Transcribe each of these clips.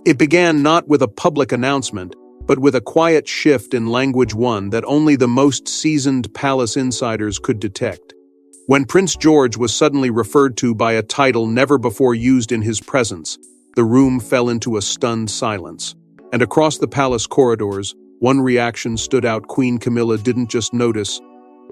It began not with a public announcement, but with a quiet shift in language, one that only the most seasoned palace insiders could detect. When Prince George was suddenly referred to by a title never before used in his presence, the room fell into a stunned silence. And across the palace corridors, one reaction stood out. Queen Camilla didn't just notice,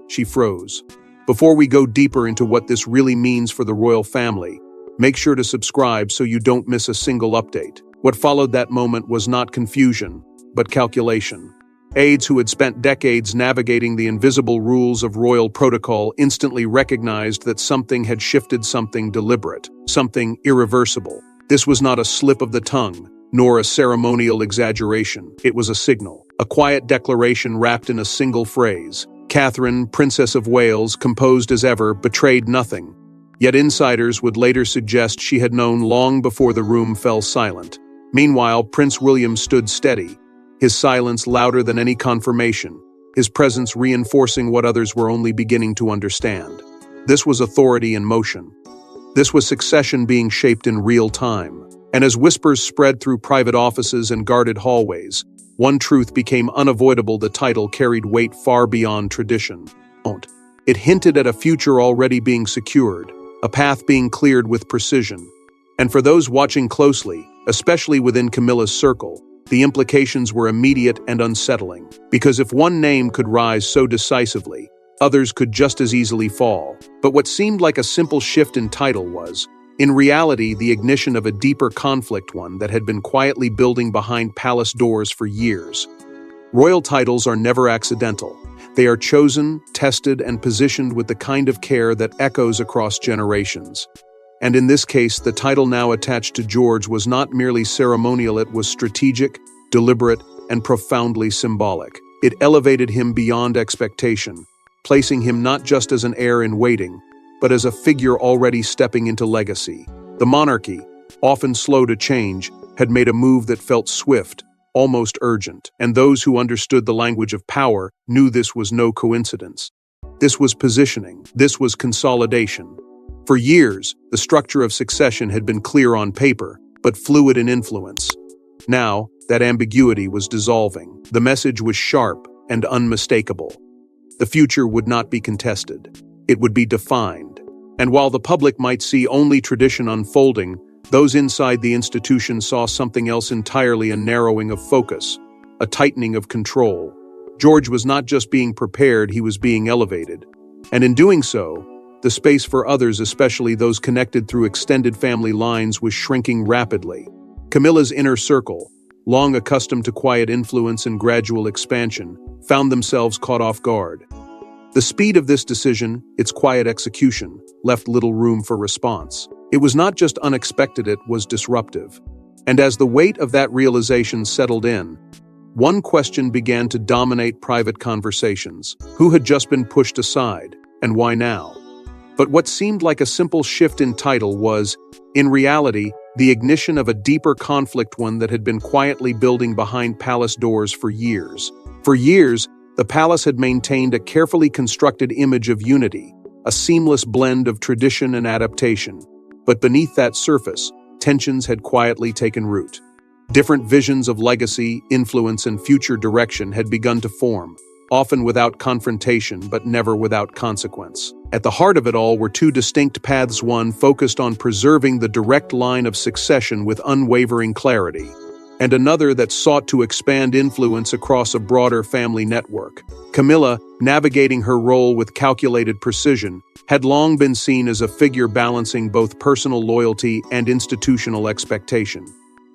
she froze. Before we go deeper into what this really means for the royal family, make sure to subscribe so you don't miss a single update. What followed that moment was not confusion, but calculation. Aides who had spent decades navigating the invisible rules of royal protocol instantly recognized that something had shifted, something deliberate, something irreversible. This was not a slip of the tongue, nor a ceremonial exaggeration. It was a signal, a quiet declaration wrapped in a single phrase. Catherine, Princess of Wales, composed as ever, betrayed nothing. Yet insiders would later suggest she had known long before the room fell silent. Meanwhile, Prince William stood steady, his silence louder than any confirmation, his presence reinforcing what others were only beginning to understand. This was authority in motion. This was succession being shaped in real time. And as whispers spread through private offices and guarded hallways, one truth became unavoidable: the title carried weight far beyond tradition. It hinted at a future already being secured, a path being cleared with precision. And for those watching closely, especially within Camilla's circle, the implications were immediate and unsettling. Because if one name could rise so decisively, others could just as easily fall. But what seemed like a simple shift in title was, in reality, the ignition of a deeper conflict, one that had been quietly building behind palace doors for years. Royal titles are never accidental. They are chosen, tested, and positioned with the kind of care that echoes across generations. And in this case, the title now attached to George was not merely ceremonial, it was strategic, deliberate, and profoundly symbolic. It elevated him beyond expectation, placing him not just as an heir in waiting, but as a figure already stepping into legacy. The monarchy, often slow to change, had made a move that felt swift, almost urgent, and those who understood the language of power knew this was no coincidence. This was positioning, this was consolidation. For years, the structure of succession had been clear on paper, but fluid in influence. Now, that ambiguity was dissolving. The message was sharp and unmistakable. The future would not be contested. It would be defined. And while the public might see only tradition unfolding, those inside the institution saw something else entirely: a narrowing of focus, a tightening of control. George was not just being prepared, he was being elevated. And in doing so, the space for others, especially those connected through extended family lines, was shrinking rapidly. Camilla's inner circle, long accustomed to quiet influence and gradual expansion, found themselves caught off guard. The speed of this decision, its quiet execution, left little room for response. It was not just unexpected, it was disruptive. And as the weight of that realization settled in, one question began to dominate private conversations: who had just been pushed aside, and why now? But what seemed like a simple shift in title was, in reality, the ignition of a deeper conflict, one that had been quietly building behind palace doors for years. For years, the palace had maintained a carefully constructed image of unity, a seamless blend of tradition and adaptation. But beneath that surface, tensions had quietly taken root. Different visions of legacy, influence, and future direction had begun to form, often without confrontation but never without consequence. At the heart of it all were two distinct paths: one focused on preserving the direct line of succession with unwavering clarity, and another that sought to expand influence across a broader family network. Camilla, navigating her role with calculated precision, had long been seen as a figure balancing both personal loyalty and institutional expectation.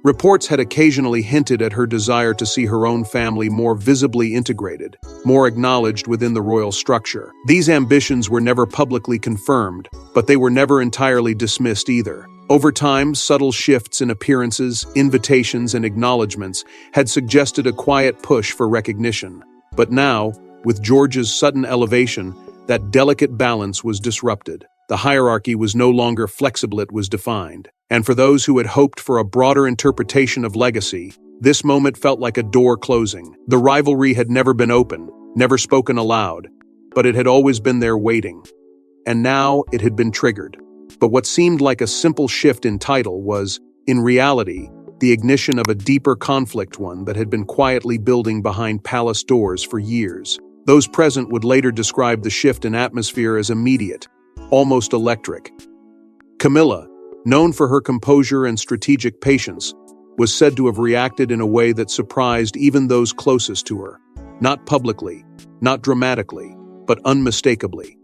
Reports had occasionally hinted at her desire to see her own family more visibly integrated, more acknowledged within the royal structure. These ambitions were never publicly confirmed, but they were never entirely dismissed either. Over time, subtle shifts in appearances, invitations, and acknowledgments had suggested a quiet push for recognition. But now, with George's sudden elevation, that delicate balance was disrupted. The hierarchy was no longer flexible, it was defined. And for those who had hoped for a broader interpretation of legacy, this moment felt like a door closing. The rivalry had never been open, never spoken aloud, but it had always been there waiting. And now it had been triggered. But what seemed like a simple shift in title was, in reality, the ignition of a deeper conflict, one that had been quietly building behind palace doors for years. Those present would later describe the shift in atmosphere as immediate, almost electric. Camilla, known for her composure and strategic patience, was said to have reacted in a way that surprised even those closest to her. Not publicly, not dramatically, but unmistakably.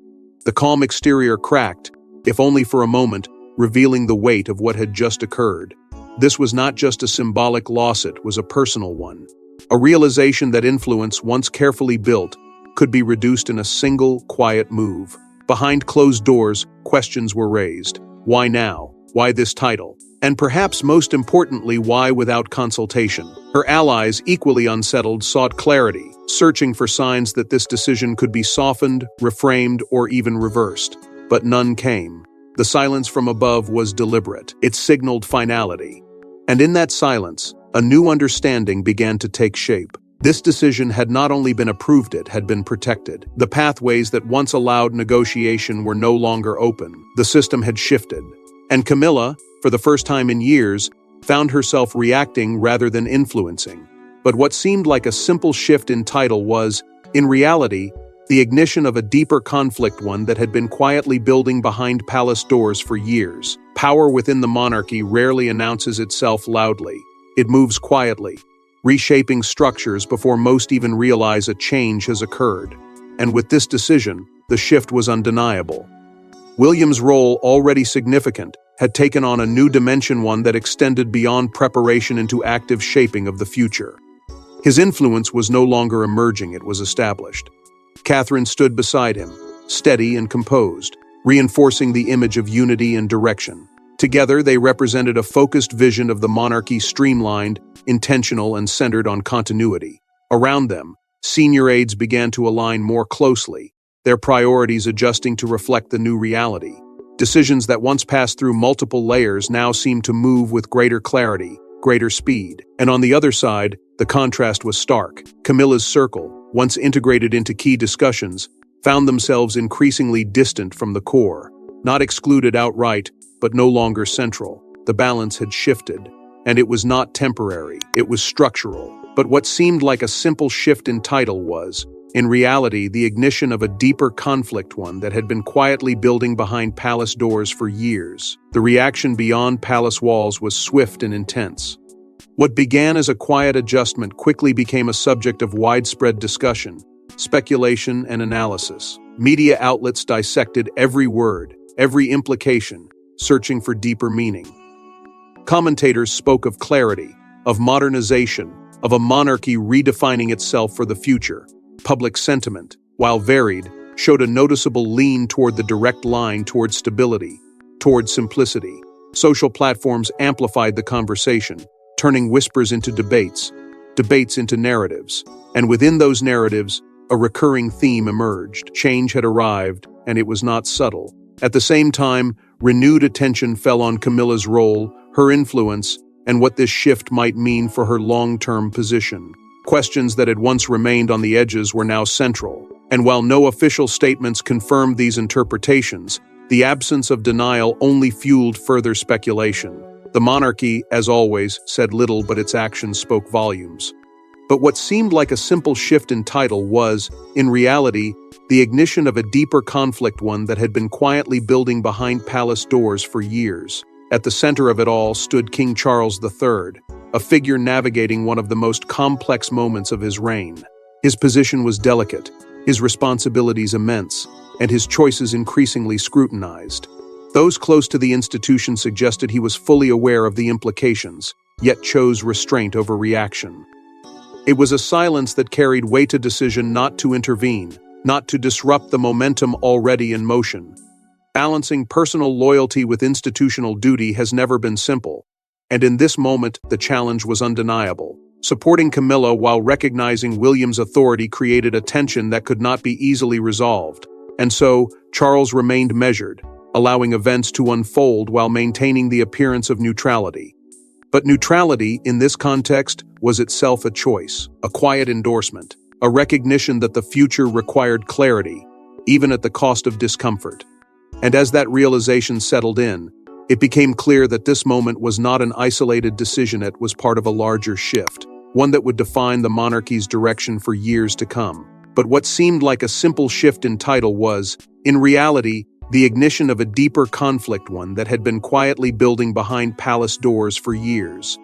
The calm exterior cracked, if only for a moment, revealing the weight of what had just occurred. This was not just a symbolic loss, it was a personal one. A realization that influence, once carefully built, could be reduced in a single, quiet move. Behind closed doors, questions were raised. Why now? Why this title? And perhaps most importantly, why without consultation? Her allies, equally unsettled, sought clarity, searching for signs that this decision could be softened, reframed, or even reversed. But none came. The silence from above was deliberate. It signaled finality. And in that silence, a new understanding began to take shape. This decision had not only been approved, it had been protected. The pathways that once allowed negotiation were no longer open. The system had shifted. And Camilla, for the first time in years, found herself reacting rather than influencing. But what seemed like a simple shift in title was, in reality, the ignition of a deeper conflict, one that had been quietly building behind palace doors for years. Power within the monarchy rarely announces itself loudly. It moves quietly, reshaping structures before most even realize a change has occurred. And with this decision, the shift was undeniable. William's role, already significant, had taken on a new dimension, one that extended beyond preparation into active shaping of the future. His influence was no longer emerging, it was established. Catherine stood beside him, steady and composed, reinforcing the image of unity and direction. Together, they represented a focused vision of the monarchy, streamlined, intentional, and centered on continuity. Around them, senior aides began to align more closely, their priorities adjusting to reflect the new reality. Decisions that once passed through multiple layers now seemed to move with greater clarity, greater speed. And on the other side, the contrast was stark. Camilla's circle, once integrated into key discussions, found themselves increasingly distant from the core, not excluded outright, but no longer central. The balance had shifted, and it was not temporary, it was structural. But what seemed like a simple shift in title was, in reality, the ignition of a deeper conflict, one that had been quietly building behind palace doors for years. The reaction beyond palace walls was swift and intense. What began as a quiet adjustment quickly became a subject of widespread discussion, speculation, and analysis. Media outlets dissected every word, every implication, searching for deeper meaning. Commentators spoke of clarity, of modernization, of a monarchy redefining itself for the future. Public sentiment, while varied, showed a noticeable lean toward the direct line toward stability, toward simplicity. Social platforms amplified the conversation, turning whispers into debates, debates into narratives. And within those narratives, a recurring theme emerged. Change had arrived, and it was not subtle. At the same time, renewed attention fell on Camilla's role, her influence, and what this shift might mean for her long-term position. Questions that had once remained on the edges were now central. And while no official statements confirmed these interpretations, the absence of denial only fueled further speculation. The monarchy, as always, said little, but its actions spoke volumes. But what seemed like a simple shift in title was, in reality, the ignition of a deeper conflict, one that had been quietly building behind palace doors for years. At the center of it all stood King Charles III, a figure navigating one of the most complex moments of his reign. His position was delicate, his responsibilities immense, and his choices increasingly scrutinized. Those close to the institution suggested he was fully aware of the implications, yet chose restraint over reaction. It was a silence that carried weight, a decision not to intervene, not to disrupt the momentum already in motion. Balancing personal loyalty with institutional duty has never been simple, and in this moment the challenge was undeniable. Supporting Camilla while recognizing William's authority created a tension that could not be easily resolved, and so Charles remained measured, allowing events to unfold while maintaining the appearance of neutrality. But neutrality, in this context, was itself a choice, a quiet endorsement, a recognition that the future required clarity, even at the cost of discomfort. And as that realization settled in, It became clear that this moment was not an isolated decision, it was part of a larger shift, one that would define the monarchy's direction for years to come. But what seemed like a simple shift in title was, in reality, the ignition of a deeper conflict, one that had been quietly building behind palace doors for years.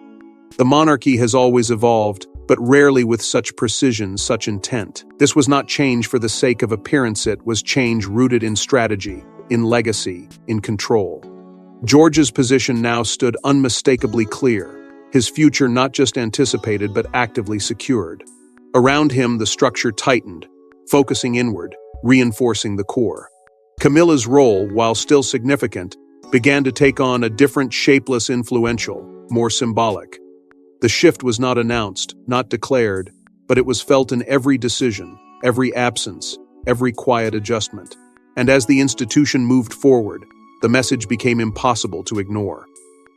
The monarchy has always evolved, but rarely with such precision, such intent. This was not change for the sake of appearance, it was change rooted in strategy, in legacy, in control. George's position now stood unmistakably clear, his future not just anticipated but actively secured. Around him, the structure tightened, focusing inward, reinforcing the core. Camilla's role, while still significant, began to take on a different, shapeless, influential, more symbolic. The shift was not announced, not declared, but it was felt in every decision, every absence, every quiet adjustment. And as the institution moved forward, the message became impossible to ignore.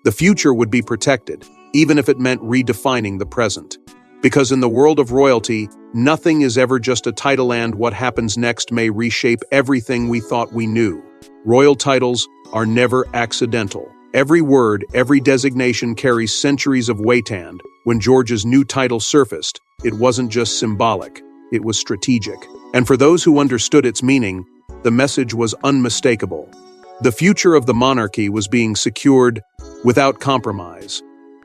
The future would be protected, even if it meant redefining the present. Because in the world of royalty, nothing is ever just a title, and what happens next may reshape everything we thought we knew. Royal titles are never accidental. Every word, every designation carries centuries of weight, and when George's new title surfaced, it wasn't just symbolic, it was strategic. And for those who understood its meaning, the message was unmistakable. The future of the monarchy was being secured without compromise.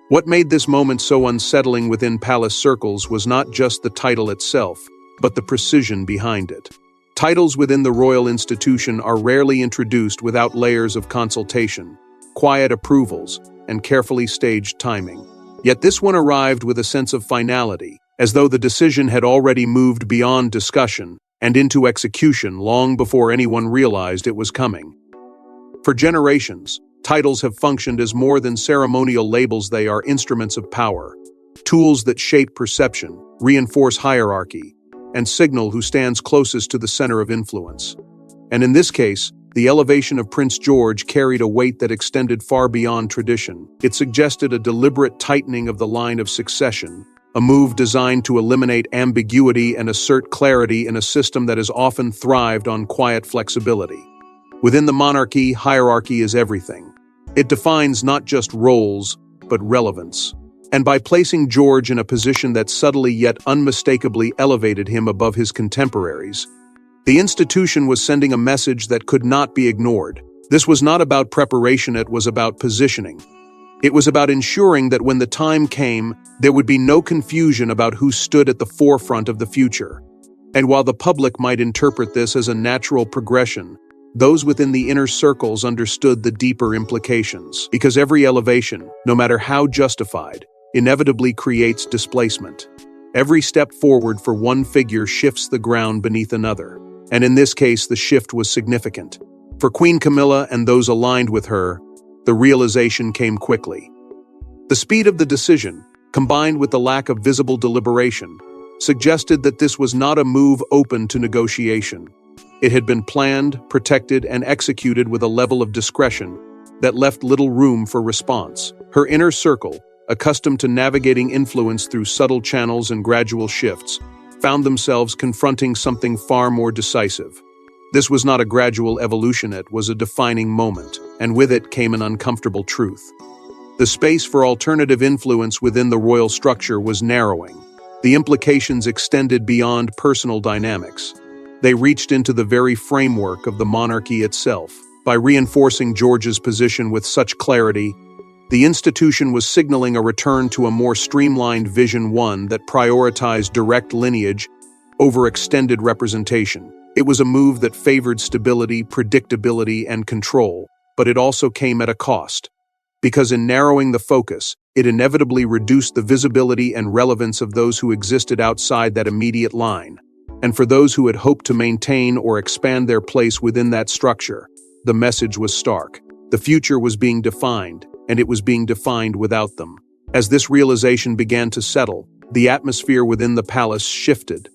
What made this moment so unsettling within palace circles was not just the title itself, but the precision behind it. Titles within the royal institution are rarely introduced without layers of consultation, quiet approvals, and carefully staged timing. Yet this one arrived with a sense of finality, as though the decision had already moved beyond discussion and into execution long before anyone realized it was coming. For generations, titles have functioned as more than ceremonial labels. They are instruments of power, tools that shape perception, reinforce hierarchy, and signal who stands closest to the center of influence. And in this case, the elevation of Prince George carried a weight that extended far beyond tradition. It suggested a deliberate tightening of the line of succession, a move designed to eliminate ambiguity and assert clarity in a system that has often thrived on quiet flexibility. Within the monarchy, hierarchy is everything. It defines not just roles, but relevance. And by placing George in a position that subtly yet unmistakably elevated him above his contemporaries, the institution was sending a message that could not be ignored. This was not about preparation, it was about positioning. It was about ensuring that when the time came, there would be no confusion about who stood at the forefront of the future. And while the public might interpret this as a natural progression, those within the inner circles understood the deeper implications, because every elevation, no matter how justified, inevitably creates displacement. Every step forward for one figure shifts the ground beneath another, and in this case the shift was significant. For Queen Camilla and those aligned with her, the realization came quickly. The speed of the decision, combined with the lack of visible deliberation, suggested that this was not a move open to negotiation. It had been planned, protected, and executed with a level of discretion that left little room for response. Her inner circle, accustomed to navigating influence through subtle channels and gradual shifts, found themselves confronting something far more decisive. This was not a gradual evolution, it was a defining moment, and with it came an uncomfortable truth. The space for alternative influence within the royal structure was narrowing. The implications extended beyond personal dynamics. They reached into the very framework of the monarchy itself. By reinforcing George's position with such clarity, the institution was signaling a return to a more streamlined vision, one that prioritized direct lineage over extended representation. It was a move that favored stability, predictability, and control, but it also came at a cost. Because in narrowing the focus, it inevitably reduced the visibility and relevance of those who existed outside that immediate line. And for those who had hoped to maintain or expand their place within that structure, the message was stark. The future was being defined, and it was being defined without them. As this realization began to settle, the atmosphere within the palace shifted.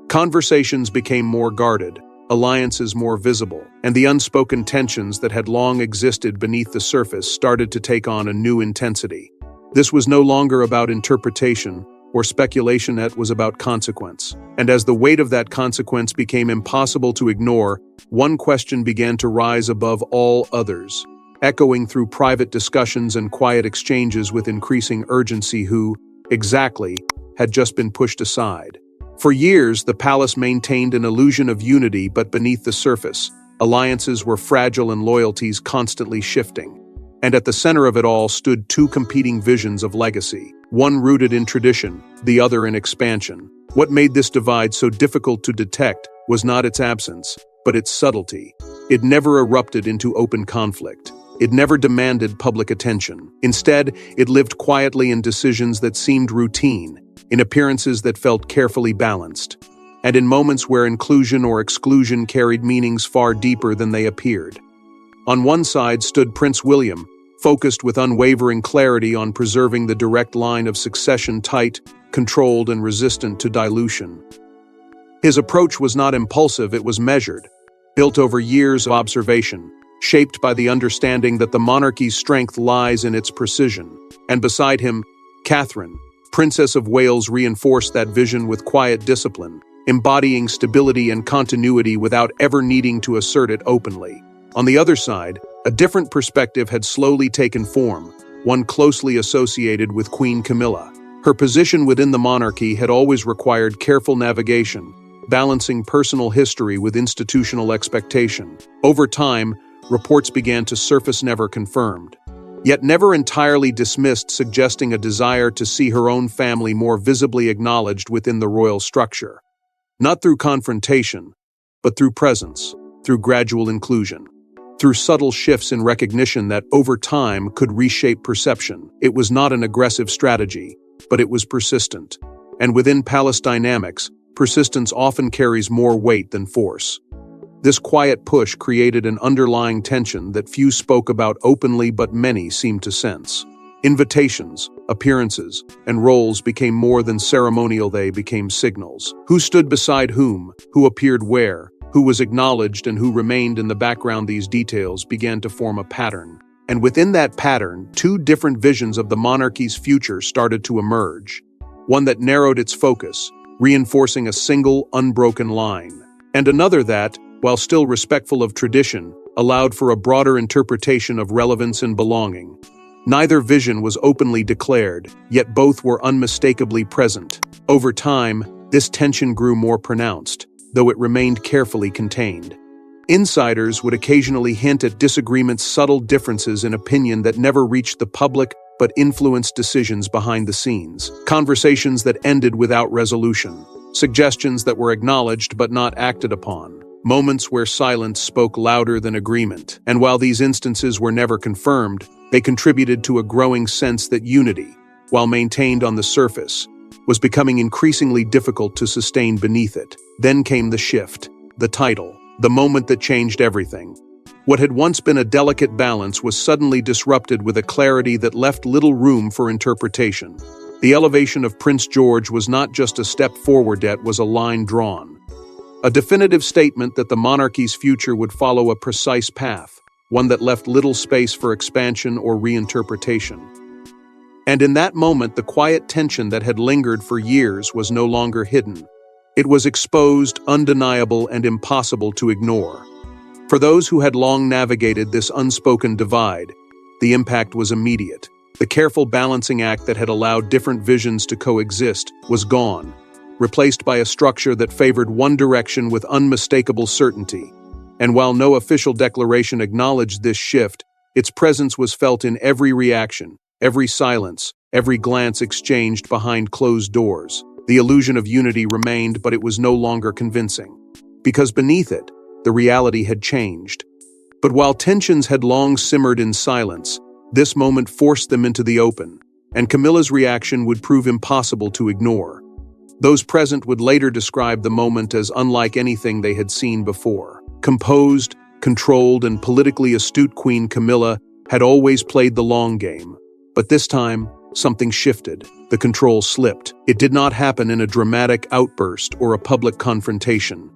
Conversations became more guarded, alliances more visible, and the unspoken tensions that had long existed beneath the surface started to take on a new intensity. This was no longer about interpretation or speculation, it was about consequence. And as the weight of that consequence became impossible to ignore, one question began to rise above all others. echoing through private discussions and quiet exchanges with increasing urgency who, exactly, had just been pushed aside. For years, the palace maintained an illusion of unity, but beneath the surface, alliances were fragile and loyalties constantly shifting. And at the center of it all stood two competing visions of legacy, one rooted in tradition, the other in expansion. What made this divide so difficult to detect was not its absence, but its subtlety. It never erupted into open conflict. It never demanded public attention. Instead, it lived quietly in decisions that seemed routine, in appearances that felt carefully balanced, and in moments where inclusion or exclusion carried meanings far deeper than they appeared. On one side stood Prince William, focused with unwavering clarity on preserving the direct line of succession tight, controlled, and resistant to dilution. His approach was not impulsive, it was measured, built over years of observation, shaped by the understanding that the monarchy's strength lies in its precision. And beside him, Catherine, Princess of Wales, reinforced that vision with quiet discipline, embodying stability and continuity without ever needing to assert it openly. On the other side, a different perspective had slowly taken form, one closely associated with Queen Camilla. Her position within the monarchy had always required careful navigation, balancing personal history with institutional expectation. Over time, reports began to surface never confirmed, yet never entirely dismissed, suggesting a desire to see her own family more visibly acknowledged within the royal structure. Not through confrontation, but through presence, through gradual inclusion, through subtle shifts in recognition that over time could reshape perception. It was not an aggressive strategy, but it was persistent. And within palace dynamics, persistence often carries more weight than force. This quiet push created an underlying tension that few spoke about openly, but many seemed to sense. Invitations, appearances, and roles became more than ceremonial, they became signals. Who stood beside whom, who appeared where, who was acknowledged and who remained in the background. These details began to form a pattern. And within that pattern, two different visions of the monarchy's future started to emerge. One that narrowed its focus, reinforcing a single, unbroken line, and another that, while still respectful of tradition, allowed for a broader interpretation of relevance and belonging. Neither vision was openly declared, yet both were unmistakably present. Over time, this tension grew more pronounced, though it remained carefully contained. Insiders would occasionally hint at disagreements, subtle differences in opinion that never reached the public but influenced decisions behind the scenes. Conversations that ended without resolution. Suggestions that were acknowledged but not acted upon. Moments where silence spoke louder than agreement. And while these instances were never confirmed, they contributed to a growing sense that unity, while maintained on the surface, was becoming increasingly difficult to sustain beneath it. Then came the shift, the title, the moment that changed everything. What had once been a delicate balance was suddenly disrupted with a clarity that left little room for interpretation. The elevation of Prince George was not just a step forward, it was a line drawn. A definitive statement that the monarchy's future would follow a precise path, one that left little space for expansion or reinterpretation. And in that moment, the quiet tension that had lingered for years was no longer hidden. It was exposed, undeniable, and impossible to ignore. For those who had long navigated this unspoken divide, the impact was immediate. The careful balancing act that had allowed different visions to coexist was gone, replaced by a structure that favored one direction with unmistakable certainty. And while no official declaration acknowledged this shift, its presence was felt in every reaction, every silence, every glance exchanged behind closed doors. The illusion of unity remained, but it was no longer convincing. Because beneath it, the reality had changed. But while tensions had long simmered in silence, this moment forced them into the open, and Camilla's reaction would prove impossible to ignore. Those present would later describe the moment as unlike anything they had seen before. Composed, controlled, and politically astute Queen Camilla had always played the long game. But this time, something shifted. The control slipped. It did not happen in a dramatic outburst or a public confrontation.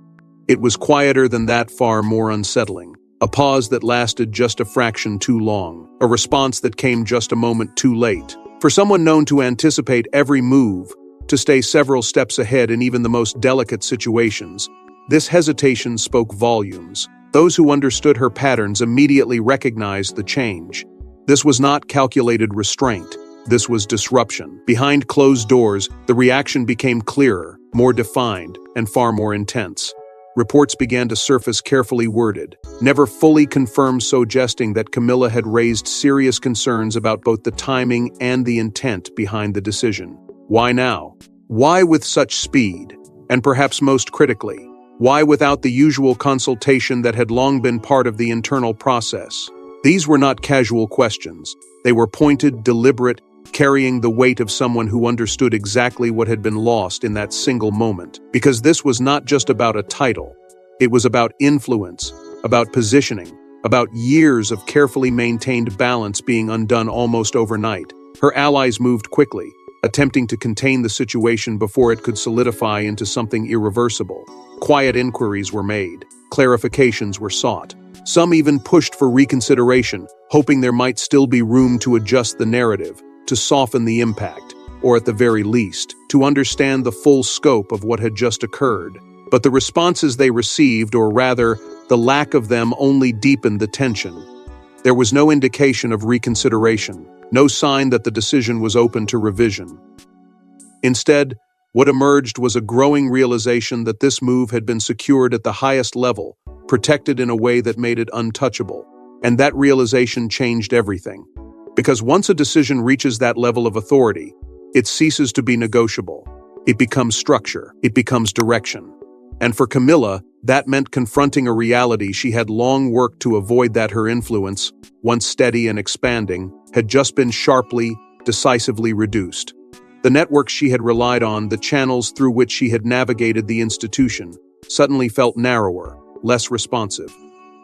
It was quieter than that, far more unsettling. A pause that lasted just a fraction too long. A response that came just a moment too late. For someone known to anticipate every move, to stay several steps ahead in even the most delicate situations, this hesitation spoke volumes. Those who understood her patterns immediately recognized the change. This was not calculated restraint. This was disruption. Behind closed doors, the reaction became clearer, more defined, and far more intense. Reports began to surface carefully worded, never fully confirmed, suggesting that Camilla had raised serious concerns about both the timing and the intent behind the decision. Why now? Why with such speed? And perhaps most critically, why without the usual consultation that had long been part of the internal process? These were not casual questions. They were pointed, deliberate, carrying the weight of someone who understood exactly what had been lost in that single moment. Because this was not just about a title. It was about influence, about positioning, about years of carefully maintained balance being undone almost overnight. Her allies moved quickly, attempting to contain the situation before it could solidify into something irreversible. Quiet inquiries were made, clarifications were sought. Some even pushed for reconsideration, hoping there might still be room to adjust the narrative, to soften the impact, or at the very least, to understand the full scope of what had just occurred. But the responses they received, or rather, the lack of them, only deepened the tension. There was no indication of reconsideration, no sign that the decision was open to revision. Instead, what emerged was a growing realization that this move had been secured at the highest level, protected in a way that made it untouchable. And that realization changed everything. Because once a decision reaches that level of authority, it ceases to be negotiable. It becomes structure. It becomes direction. And for Camilla, that meant confronting a reality she had long worked to avoid, that her influence, once steady and expanding, had just been sharply, decisively reduced. The networks she had relied on, the channels through which she had navigated the institution, suddenly felt narrower, less responsive.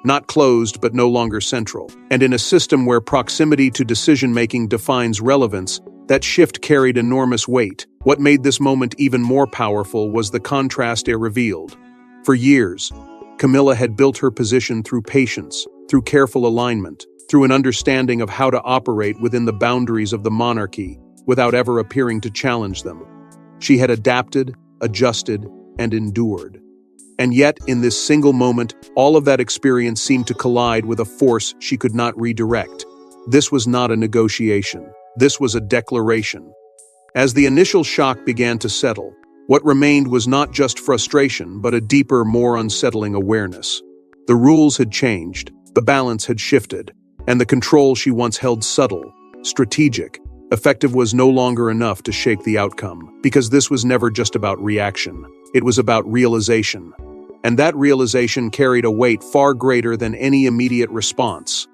Not closed, but no longer central. And in a system where proximity to decision-making defines relevance, that shift carried enormous weight. What made this moment even more powerful was the contrast it revealed. For years, Camilla had built her position through patience, through careful alignment, through an understanding of how to operate within the boundaries of the monarchy without ever appearing to challenge them. She had adapted, adjusted, and endured. And yet, in this single moment, all of that experience seemed to collide with a force she could not redirect. This was not a negotiation. This was a declaration. As the initial shock began to settle, what remained was not just frustration, but a deeper, more unsettling awareness. The rules had changed, the balance had shifted, and the control she once held, subtle, strategic, effective, was no longer enough to shake the outcome. Because this was never just about reaction. It was about realization. And that realization carried a weight far greater than any immediate response.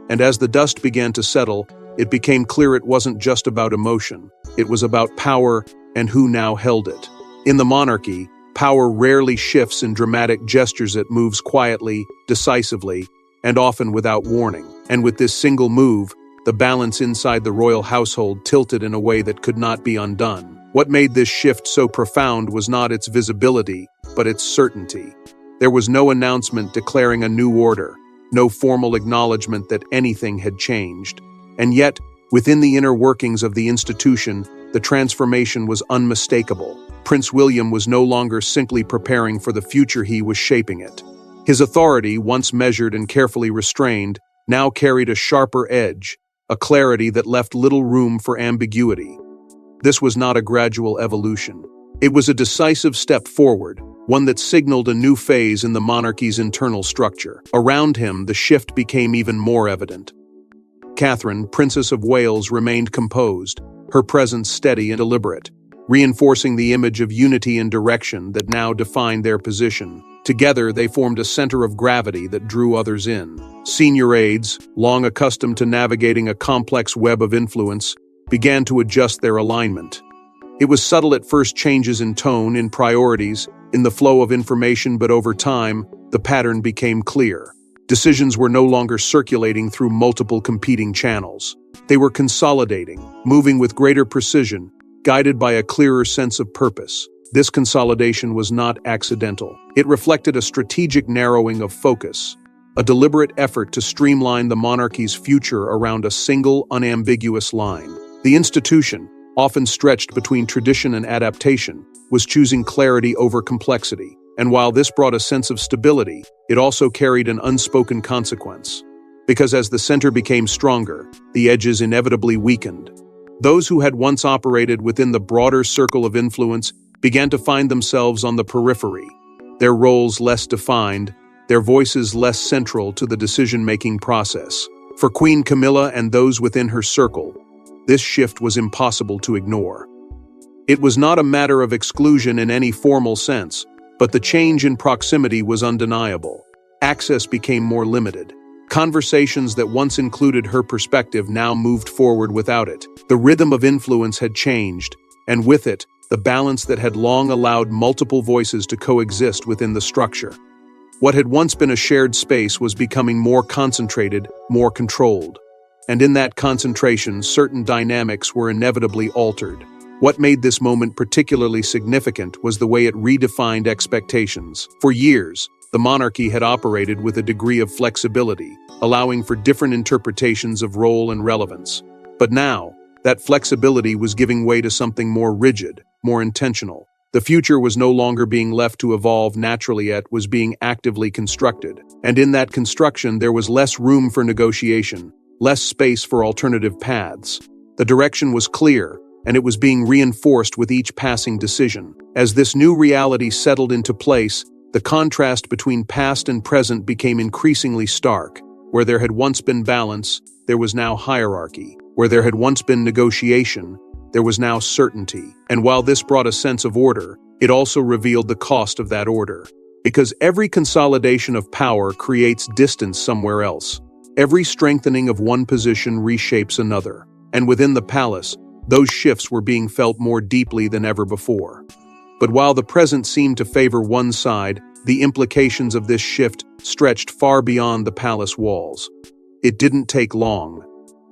And as the dust began to settle, it became clear it wasn't just about emotion. It was about power and who now held it. In the monarchy, power rarely shifts in dramatic gestures. It moves quietly, decisively, and often without warning. And with this single move, the balance inside the royal household tilted in a way that could not be undone. What made this shift so profound was not its visibility, but its certainty. There was no announcement declaring a new order, no formal acknowledgement that anything had changed. And yet, within the inner workings of the institution, the transformation was unmistakable. Prince William was no longer simply preparing for the future, he was shaping it. His authority, once measured and carefully restrained, now carried a sharper edge, a clarity that left little room for ambiguity. This was not a gradual evolution. It was a decisive step forward, one that signaled a new phase in the monarchy's internal structure. Around him, the shift became even more evident. Catherine, Princess of Wales, remained composed, her presence steady and deliberate, reinforcing the image of unity and direction that now defined their position. Together, they formed a center of gravity that drew others in. Senior aides, long accustomed to navigating a complex web of influence, began to adjust their alignment. It was subtle at first, changes in tone, in priorities, in the flow of information, but over time, the pattern became clear. Decisions were no longer circulating through multiple competing channels. They were consolidating, moving with greater precision, guided by a clearer sense of purpose. This consolidation was not accidental. It reflected a strategic narrowing of focus, a deliberate effort to streamline the monarchy's future around a single, unambiguous line. The institution, often stretched between tradition and adaptation, was choosing clarity over complexity. And while this brought a sense of stability, it also carried an unspoken consequence. Because as the center became stronger, the edges inevitably weakened. Those who had once operated within the broader circle of influence began to find themselves on the periphery, their roles less defined, their voices less central to the decision-making process. For Queen Camilla and those within her circle, this shift was impossible to ignore. It was not a matter of exclusion in any formal sense, but the change in proximity was undeniable. Access became more limited. Conversations that once included her perspective now moved forward without it. The rhythm of influence had changed, and with it, the balance that had long allowed multiple voices to coexist within the structure. What had once been a shared space was becoming more concentrated, more controlled. And in that concentration, certain dynamics were inevitably altered. What made this moment particularly significant was the way it redefined expectations. For years, the monarchy had operated with a degree of flexibility, allowing for different interpretations of role and relevance. But now, that flexibility was giving way to something more rigid, more intentional. The future was no longer being left to evolve naturally, yet was being actively constructed. And in that construction, there was less room for negotiation, less space for alternative paths. The direction was clear, and it was being reinforced with each passing decision. As this new reality settled into place, the contrast between past and present became increasingly stark. Where there had once been balance, there was now hierarchy. Where there had once been negotiation, there was now certainty. And while this brought a sense of order, it also revealed the cost of that order. Because every consolidation of power creates distance somewhere else. Every strengthening of one position reshapes another. And within the palace, those shifts were being felt more deeply than ever before. But while the present seemed to favor one side, the implications of this shift stretched far beyond the palace walls. It didn't take long.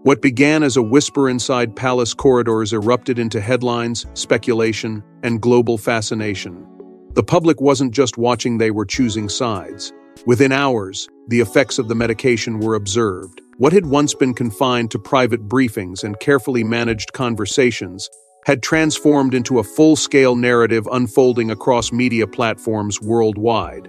What began as a whisper inside palace corridors erupted into headlines, speculation, and global fascination. The public wasn't just watching, they were choosing sides. Within hours, the effects of the medication were observed. What had once been confined to private briefings and carefully managed conversations had transformed into a full-scale narrative unfolding across media platforms worldwide.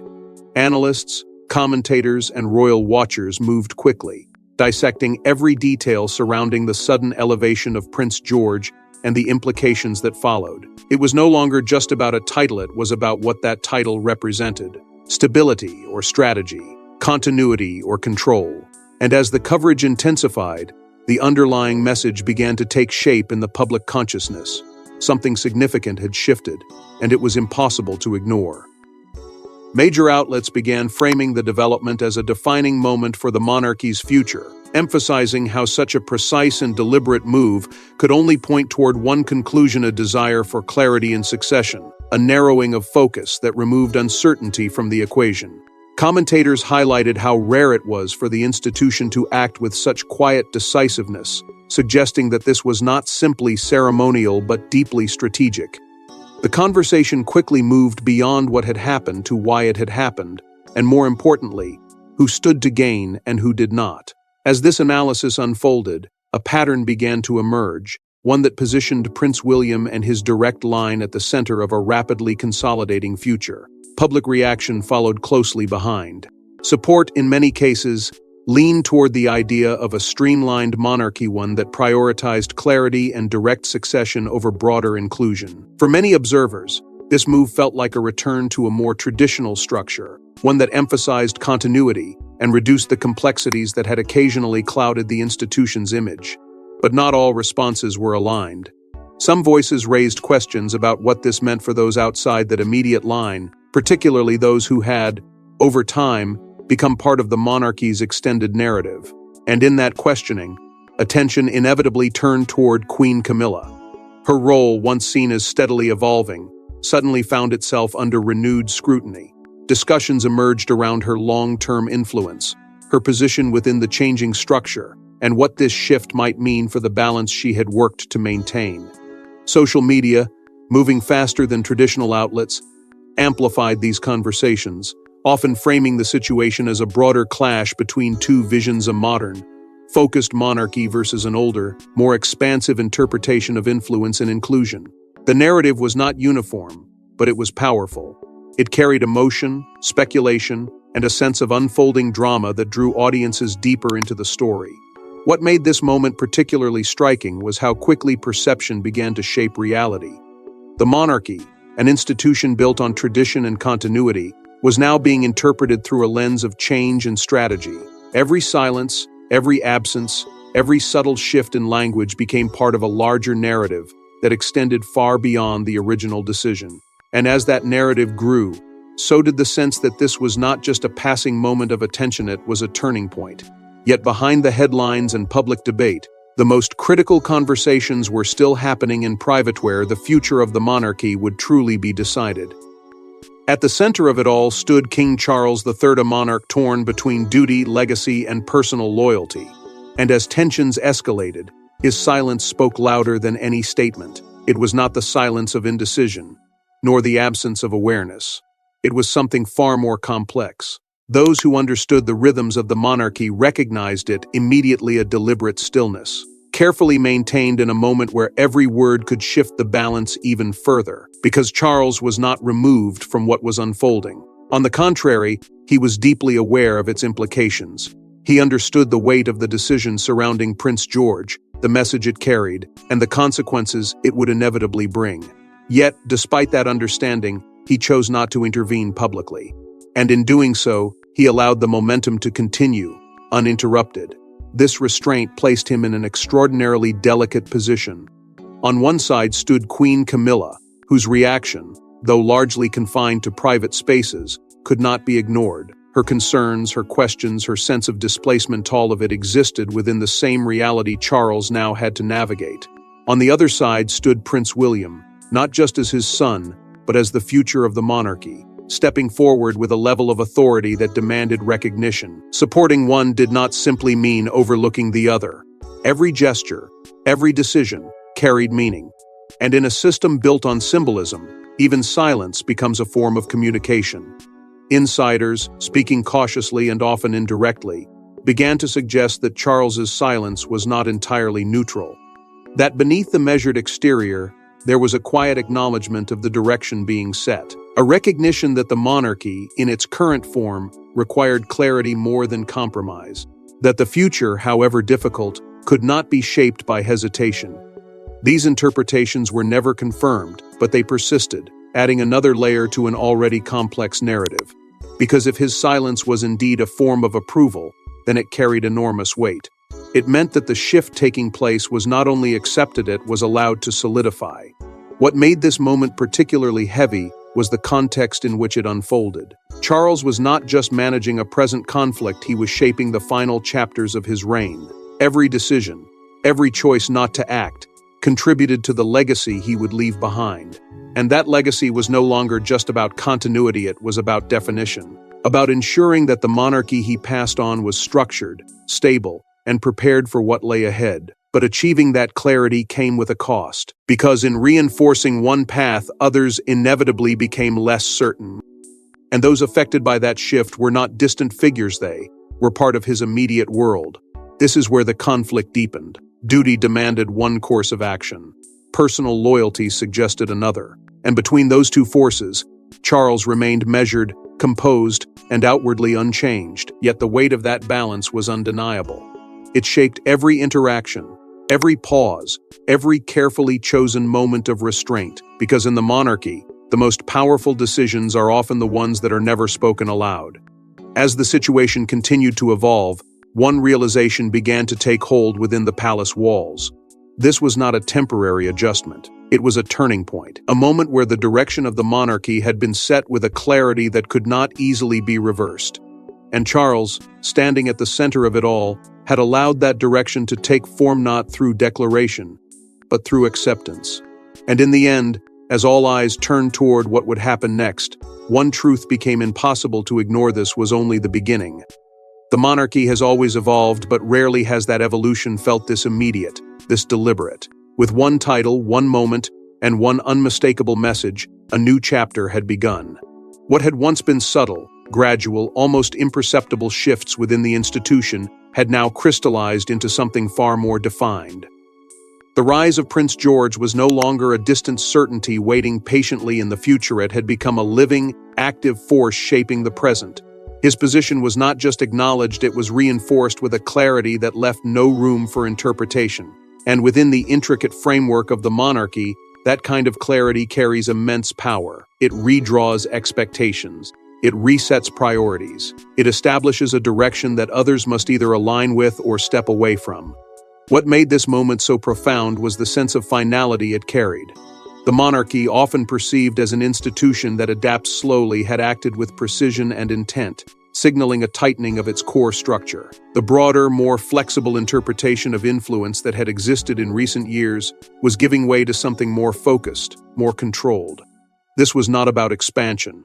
Analysts, commentators, and royal watchers moved quickly, dissecting every detail surrounding the sudden elevation of Prince George and the implications that followed. It was no longer just about a title, it was about what that title represented: stability or strategy, continuity or control. And as the coverage intensified, the underlying message began to take shape in the public consciousness. Something significant had shifted, and it was impossible to ignore. Major outlets began framing the development as a defining moment for the monarchy's future, emphasizing how such a precise and deliberate move could only point toward one conclusion: a desire for clarity in succession, a narrowing of focus that removed uncertainty from the equation. Commentators highlighted how rare it was for the institution to act with such quiet decisiveness, suggesting that this was not simply ceremonial but deeply strategic. The conversation quickly moved beyond what had happened to why it had happened, and more importantly, who stood to gain and who did not. As this analysis unfolded, a pattern began to emerge, one that positioned Prince William and his direct line at the center of a rapidly consolidating future. Public reaction followed closely behind. Support, in many cases, leaned toward the idea of a streamlined monarchy, one that prioritized clarity and direct succession over broader inclusion. For many observers, this move felt like a return to a more traditional structure, one that emphasized continuity and reduced the complexities that had occasionally clouded the institution's image. But not all responses were aligned. Some voices raised questions about what this meant for those outside that immediate line, particularly those who had, over time, become part of the monarchy's extended narrative. And in that questioning, attention inevitably turned toward Queen Camilla. Her role, once seen as steadily evolving, suddenly found itself under renewed scrutiny. Discussions emerged around her long-term influence, her position within the changing structure, and what this shift might mean for the balance she had worked to maintain. Social media, moving faster than traditional outlets, amplified these conversations, often framing the situation as a broader clash between two visions: a modern, focused monarchy versus an older, more expansive interpretation of influence and inclusion. The narrative was not uniform, but it was powerful. It carried emotion, speculation, and a sense of unfolding drama that drew audiences deeper into the story. What made this moment particularly striking was how quickly perception began to shape reality. The monarchy, an institution built on tradition and continuity, was now being interpreted through a lens of change and strategy. Every silence, every absence, every subtle shift in language became part of a larger narrative that extended far beyond the original decision. And as that narrative grew, so did the sense that this was not just a passing moment of attention, it was a turning point. Yet behind the headlines and public debate, the most critical conversations were still happening in private, where the future of the monarchy would truly be decided. At the center of it all stood King Charles III, a monarch torn between duty, legacy, and personal loyalty. And as tensions escalated, his silence spoke louder than any statement. It was not the silence of indecision, nor the absence of awareness. It was something far more complex. Those who understood the rhythms of the monarchy recognized it immediately: a deliberate stillness, carefully maintained in a moment where every word could shift the balance even further, because Charles was not removed from what was unfolding. On the contrary, he was deeply aware of its implications. He understood the weight of the decision surrounding Prince George, the message it carried, and the consequences it would inevitably bring. Yet, despite that understanding, he chose not to intervene publicly. And in doing so, he allowed the momentum to continue, uninterrupted. This restraint placed him in an extraordinarily delicate position. On one side stood Queen Camilla, whose reaction, though largely confined to private spaces, could not be ignored. Her concerns, her questions, her sense of displacement, all of it existed within the same reality Charles now had to navigate. On the other side stood Prince William, not just as his son, but as the future of the monarchy, stepping forward with a level of authority that demanded recognition. Supporting one did not simply mean overlooking the other. Every gesture, every decision, carried meaning. And in a system built on symbolism, even silence becomes a form of communication. Insiders, speaking cautiously and often indirectly, began to suggest that Charles's silence was not entirely neutral. That beneath the measured exterior, there was a quiet acknowledgement of the direction being set. A recognition that the monarchy, in its current form, required clarity more than compromise. That the future, however difficult, could not be shaped by hesitation. These interpretations were never confirmed, but they persisted, adding another layer to an already complex narrative. Because if his silence was indeed a form of approval, then it carried enormous weight. It meant that the shift taking place was not only accepted, it was allowed to solidify. What made this moment particularly heavy was the context in which it unfolded. Charles was not just managing a present conflict, he was shaping the final chapters of his reign. Every decision, every choice not to act, contributed to the legacy he would leave behind. And that legacy was no longer just about continuity, it was about definition, about ensuring that the monarchy he passed on was structured, stable, and prepared for what lay ahead. But achieving that clarity came with a cost, because in reinforcing one path, others inevitably became less certain. And those affected by that shift were not distant figures, they were part of his immediate world. This is where the conflict deepened. Duty demanded one course of action. Personal loyalty suggested another. And between those two forces, Charles remained measured, composed, and outwardly unchanged, yet the weight of that balance was undeniable. It shaped every interaction, every pause, every carefully chosen moment of restraint, because in the monarchy, the most powerful decisions are often the ones that are never spoken aloud. As the situation continued to evolve, one realization began to take hold within the palace walls. This was not a temporary adjustment. It was a turning point, a moment where the direction of the monarchy had been set with a clarity that could not easily be reversed. And Charles, standing at the center of it all, had allowed that direction to take form not through declaration, but through acceptance. And in the end, as all eyes turned toward what would happen next, one truth became impossible to ignore: this was only the beginning. The monarchy has always evolved, but rarely has that evolution felt this immediate, this deliberate. With one title, one moment, and one unmistakable message, a new chapter had begun. What had once been subtle, gradual, almost imperceptible shifts within the institution had now crystallized into something far more defined. The rise of Prince George was no longer a distant certainty waiting patiently in the future. It had become a living, active force shaping the present. His position was not just acknowledged, it was reinforced with a clarity that left no room for interpretation. And within the intricate framework of the monarchy, that kind of clarity carries immense power. It redraws expectations. It resets priorities. It establishes a direction that others must either align with or step away from. What made this moment so profound was the sense of finality it carried. The monarchy, often perceived as an institution that adapts slowly, had acted with precision and intent, signaling a tightening of its core structure. The broader, more flexible interpretation of influence that had existed in recent years was giving way to something more focused, more controlled. This was not about expansion.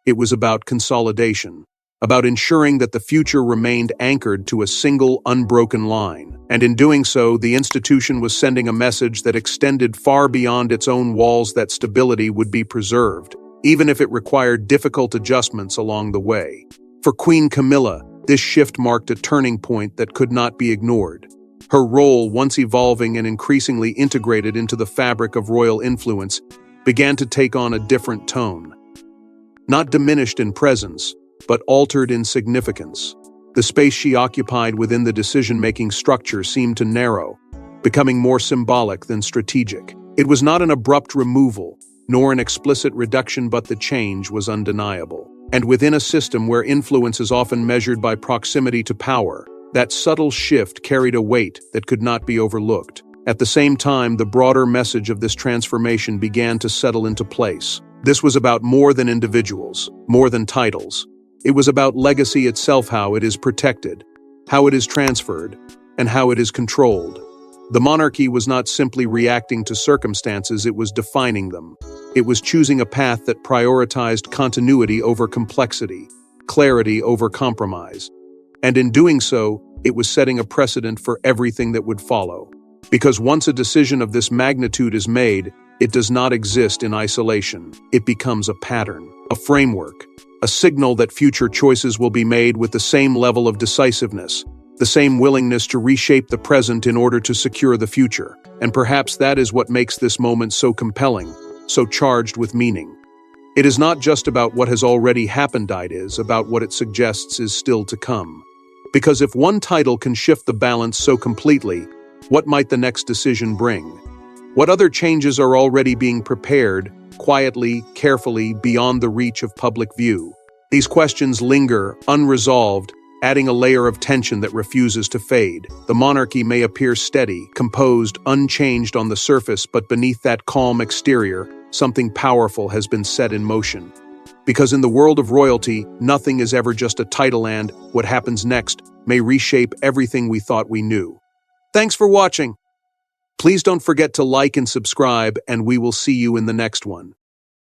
It was about consolidation, about ensuring that the future remained anchored to a single, unbroken line. And in doing so, the institution was sending a message that extended far beyond its own walls, that stability would be preserved, even if it required difficult adjustments along the way. For Queen Camilla, this shift marked a turning point that could not be ignored. Her role, once evolving and increasingly integrated into the fabric of royal influence, began to take on a different tone. Not diminished in presence, but altered in significance. The space she occupied within the decision-making structure seemed to narrow, becoming more symbolic than strategic. It was not an abrupt removal, nor an explicit reduction, but the change was undeniable. And within a system where influence is often measured by proximity to power, that subtle shift carried a weight that could not be overlooked. At the same time, the broader message of this transformation began to settle into place. This was about more than individuals, more than titles. It was about legacy itself, how it is protected, how it is transferred, and how it is controlled. The monarchy was not simply reacting to circumstances, it was defining them. It was choosing a path that prioritized continuity over complexity, clarity over compromise. And in doing so, it was setting a precedent for everything that would follow. Because once a decision of this magnitude is made, it does not exist in isolation. It becomes a pattern, a framework, a signal that future choices will be made with the same level of decisiveness, the same willingness to reshape the present in order to secure the future. And perhaps that is what makes this moment so compelling, so charged with meaning. It is not just about what has already happened, it is about what it suggests is still to come. Because if one title can shift the balance so completely, what might the next decision bring? What other changes are already being prepared, quietly, carefully, beyond the reach of public view? These questions linger, unresolved, adding a layer of tension that refuses to fade. The monarchy may appear steady, composed, unchanged on the surface, but beneath that calm exterior, something powerful has been set in motion. Because in the world of royalty, nothing is ever just a title, and what happens next may reshape everything we thought we knew. Thanks for watching. Please don't forget to like and subscribe, and we will see you in the next one.